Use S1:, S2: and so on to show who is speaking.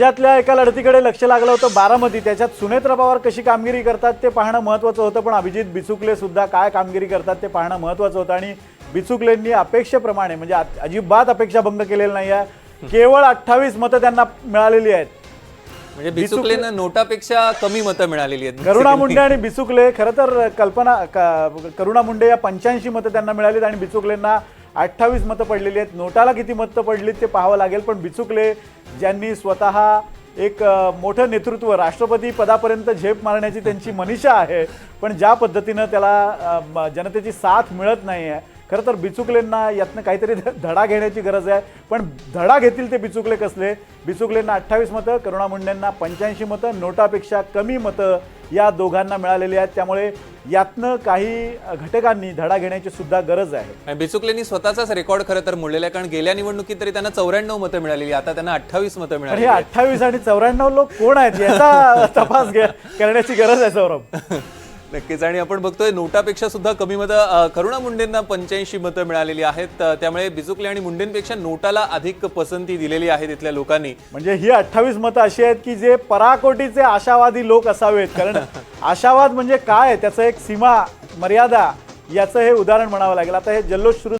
S1: त्यातल्या एका लढतीकडे लक्ष लागलं होतं बारामती। त्याच्यात सुनेत्रा पवार कशी कामगिरी करतात ते पाहणं महत्त्वाचं होतं, पण अभिजित बिचुकले सुद्धा काय कामगिरी करतात ते पाहणं महत्त्वाचं होतं। आणि बिचुकलेंनी अपेक्षेप्रमाणे म्हणजे अजिबात अपेक्षाभंग केलेला नाही आहे। केवळ 28 मतं त्यांना मिळालेली आहेत।
S2: म्हणजे बिचुकलेंना नोटापेक्षा कमी मतं मिळालेली आहेत।
S1: करुणा मुंडे आणि बिचुकले खरं तर करुणा मुंडे या 85 मतं त्यांना मिळालीत आणि बिचुकलेंना 28 मतं पडलेली आहेत। नोटाला किती मतं पडलीत ते पाहावं लागेल, पण बिचुकले ज्यांनी स्वतः एक मोठं नेतृत्व राष्ट्रपती पदापर्यंत झेप मारण्याची त्यांची मनीषा आहे, पण ज्या पद्धतीनं त्याला जनतेची साथ मिळत नाही आहे, खरं तर बिचुकलेंना यातनं काहीतरी धडा घेण्याची गरज आहे। पण धडा घेतील ते बिचुकले कसले? बिचुकलेंना 28 मतं, करुणा मुंडेंना 85 मतं, नोटापेक्षा कमी मतं या दोघांना मिळालेली आहेत। त्यामुळे यातनं काही घटकांनी धडा घेण्याची सुद्धा गरज आहे।
S2: बिचुकलेंनी स्वतःचाच रेकॉर्ड खरं तर मोडलेला आहे, कारण गेल्या निवडणुकीत तरी त्यांना 94 मतं मिळालेली, आता त्यांना 28 मतं मिळाली।
S1: हे 28 आणि 94 लोक कोण आहेत याचा तपास करण्याची गरज आहे सौरभ।
S2: नक्कीच। आणि आपण बघतोय नोटापेक्षा सुद्धा कमी मतं करुणा मुंडेंना 85 मतं मिळालेली आहेत। त्यामुळे बिचुकले आणि मुंडेंपेक्षा नोटाला अधिक पसंती दिलेली आहे तिथल्या लोकांनी।
S1: म्हणजे ही 28 मतं अशी आहेत की जे पराकोटीचे आशावादी लोक असावेत, कारण आशावाद म्हणजे काय त्याचं एक सीमा मर्यादा याचं हे उदाहरण म्हणावं लागेल। आता हे जल्लोष सुरू